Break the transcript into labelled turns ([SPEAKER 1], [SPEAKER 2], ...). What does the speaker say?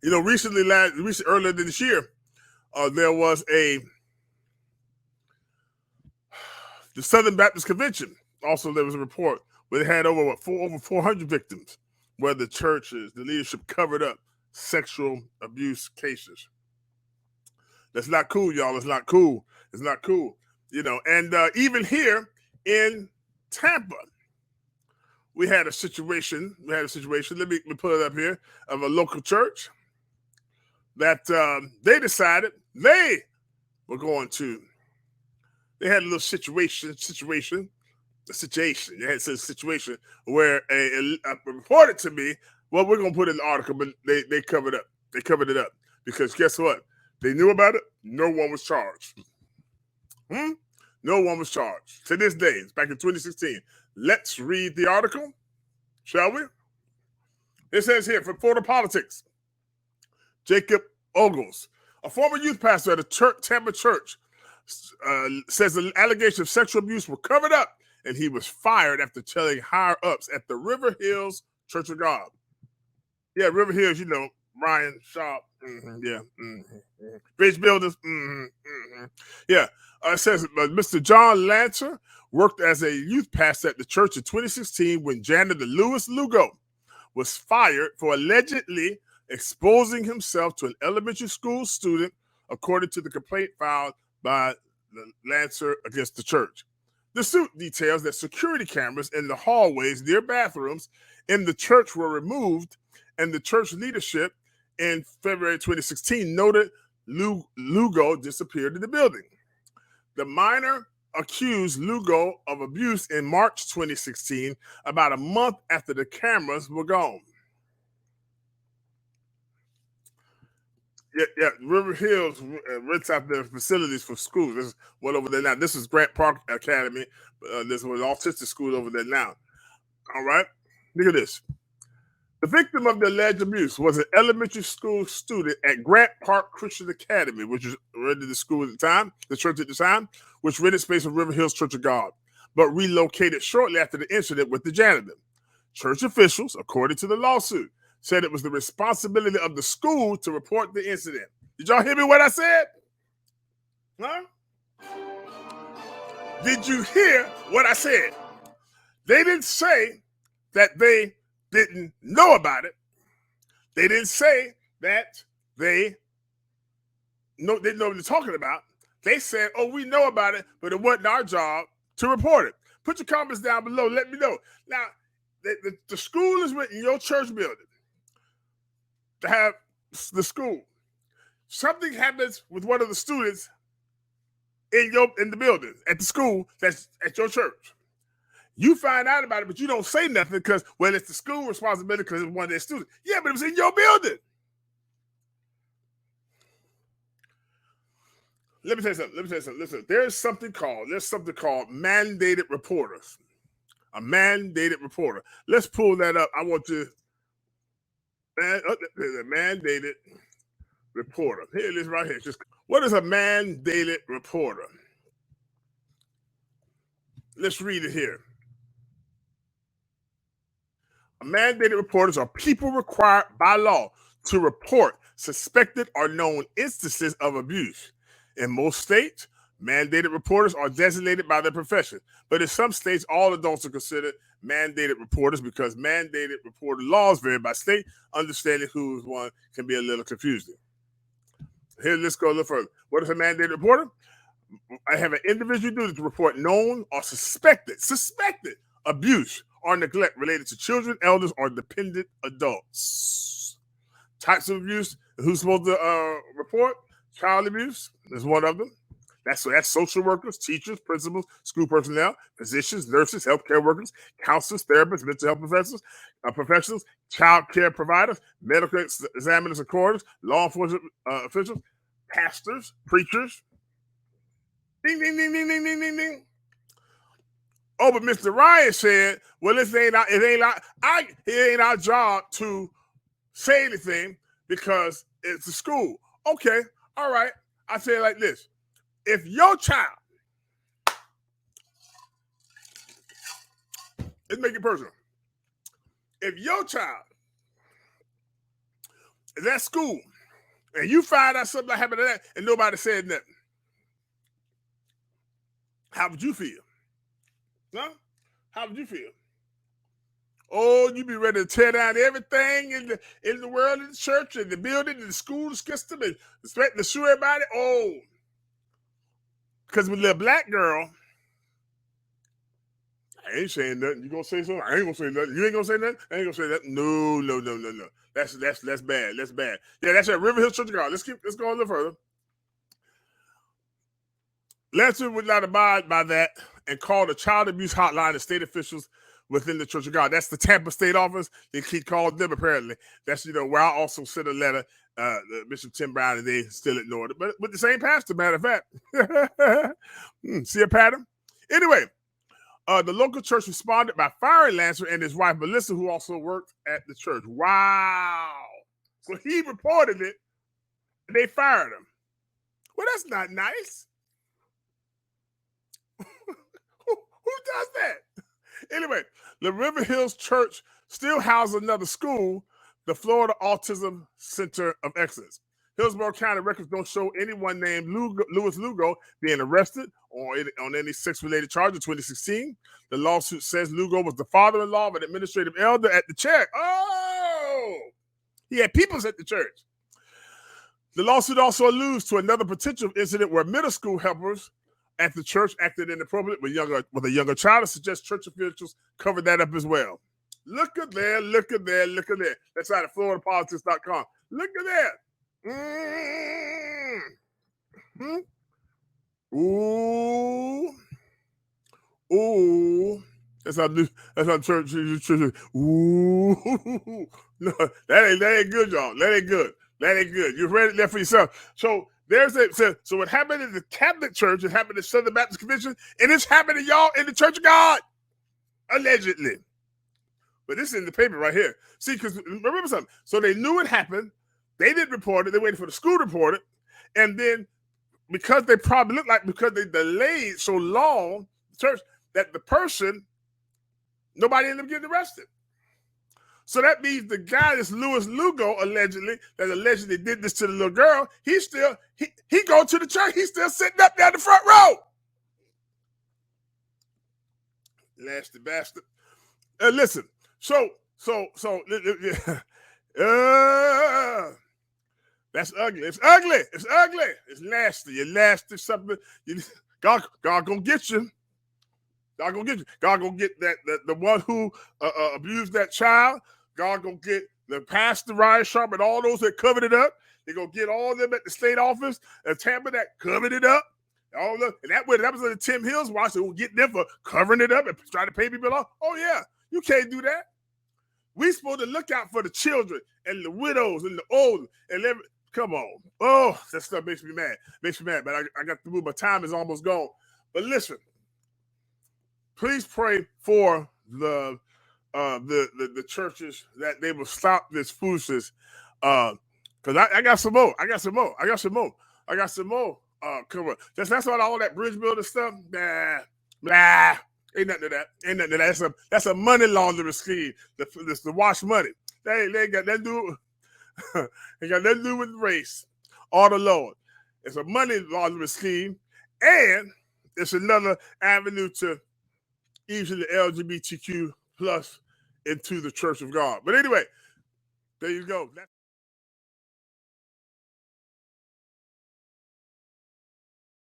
[SPEAKER 1] earlier this year, there was the Southern Baptist Convention. Also, there was a report where they had over 400 victims, where the leadership covered up sexual abuse cases. That's not cool, y'all. It's not cool. It's not cool. And even here in Tampa, we had a situation. Let me put it up here, of a local church that they decided they were going to. They had a little situation. They had a situation where a reported to me. Well, we're gonna put it in the article, but they covered up. They covered it up because guess what? They knew about it. No one was charged. No one was charged to this day. It's back in 2016. Let's read the article, shall we? It says here, for Florida politics, Jacob Ogles, a former youth pastor at a Tampa church, says the allegation of sexual abuse were covered up, and he was fired after telling higher-ups at the Riverhills Church of God. Yeah, Riverhills, Ryan Sharp, Bridge Builders, Yeah, it says Mr. John Lancer worked as a youth pastor at the church in 2016 when janitor Louis Lugo was fired for allegedly exposing himself to an elementary school student, according to the complaint filed by Lancer against the church. The suit details that security cameras in the hallways near bathrooms in the church were removed, and the church leadership in February 2016 noted Lugo disappeared in the building. The minor accused Lugo of abuse in March 2016, about a month after the cameras were gone. Yeah, Riverhills rents out their facilities for schools. There's one over there now. This is Grant Park Academy. There's one autistic school over there now. All right, look at this. The victim of the alleged abuse was an elementary school student at Grant Park Christian Academy, which was rented the school at the time, the church at the time, which rented space for Riverhills Church of God, but relocated shortly after the incident with the janitor. Church officials, according to the lawsuit, said it was the responsibility of the school to report the incident. Did y'all hear me what I said? Huh? Did you hear what I said? They didn't say that they didn't know about it. They didn't say that they didn't know what they're talking about. They said, oh, we know about it, but it wasn't our job to report it. Put your comments down below. Let me know. Now, the school is in your church building. To have the school. Something happens with one of the students in the building, at the school that's at your church. You find out about it, but you don't say nothing because, well, it's the school responsibility because it's one of their students. Yeah, but it was in your building. Let me tell you something. Listen, there's something called mandated reporters. A mandated reporter. Let's pull that up. I want to. There's a mandated reporter. Here it is right here. What is a mandated reporter? Let's read it here. Mandated reporters are people required by law to report suspected or known instances of abuse. In most states, mandated reporters are designated by their profession. But in some states, all adults are considered mandated reporters because mandated reporter laws vary by state. Understanding who is one can be a little confusing. Here, let's go a little further. What is a mandated reporter? I have an individual duty to report known or suspected abuse or neglect related to children, elders, or dependent adults. Types of abuse. Who's supposed to report? Child abuse is one of them. That's social workers, teachers, principals, school personnel, physicians, nurses, healthcare workers, counselors, therapists, mental health professionals, child care providers, medical examiners and coroners, law enforcement officials, pastors, preachers. Ding, ding, ding, ding, ding, ding, ding, ding. Oh, but Mr. Ryan said, well, it ain't our job to say anything because it's a school. Okay, all right. I say it like this. If your child, let's make it personal. If your child is at school, and you find out something happened to that, and nobody said nothing, how would you feel? Huh? How would you feel? Oh, you be ready to tear down everything in the world, in the church, in the building, in the school system, and threaten to sue everybody. Oh, because with a little black girl, I ain't saying nothing. You gonna say something? I ain't gonna say nothing. You ain't gonna say nothing? I ain't gonna say nothing. No. That's bad. That's bad. Yeah, that's at Riverhills Church of God. Let's go a little further. Lester would not abide by that and called a child abuse hotline to state officials within the Church of God. That's the Tampa state office. He called them apparently. That's where I also sent a letter. Bishop Tim Brown, and they still ignored it. But with the same pastor, matter of fact. See a pattern? Anyway, the local church responded by firing Lancer and his wife, Melissa, who also worked at the church. Wow. So he reported it, and they fired him. Well, that's not nice. Who does that? Anyway, the Riverhills Church still houses another school, the Florida Autism Center of Excellence. Hillsborough County records don't show anyone named Louis Lugo being arrested or on any sex-related charge in 2016. The lawsuit says Lugo was the father-in-law of an administrative elder at the church. Oh! He had peoples at the church. The lawsuit also alludes to another potential incident where middle school helpers at the church acted inappropriate with a younger child, and suggests church officials cover that up as well. Look at there. That's out of FloridaPolitics.com. Look at that. Ooh. That's how church. Ooh. No, that ain't good, y'all. That ain't good. You read it there for yourself. So so what happened in the Catholic Church, it happened in Southern Baptist Convention, and it's happening, y'all, in the Church of God, allegedly. But this is in the paper right here. See, because remember something. So they knew it happened. They didn't report it. They waited for the school to report it. And then because they delayed so long, the church, that the person, nobody ended up getting arrested. So that means the guy that's Louis Lugo, allegedly did this to the little girl, he go to the church, he's still sitting up there in the front row. Nasty bastard. Listen, that's ugly. It's ugly. It's nasty. You're nasty. Something. God gonna get you. God gonna get the one who abused that child. God gonna get the pastor Ryan Sharp and all those that covered it up. They're gonna get all of them at the state office in Tampa that covered it up. And that was the Tim Hills watch. So we'll get them for covering it up and trying to pay people off. Oh yeah, you can't do that. We supposed to look out for the children and the widows and the old and every. Come on. Oh, that stuff makes me mad. But I got to move. My time is almost gone. But listen, please pray for the churches that they will stop this foolishness. Because I got some more. Cover. That's all that bridge building stuff. Nah. Ain't nothing to that. That's a money laundering scheme. The wash money. They ain't got nothing to do. Ain't got nothing to do with race or the Lord. It's a money laundering scheme, and it's another avenue to easing the LGBTQ plus into the Church of God. But anyway, there you go.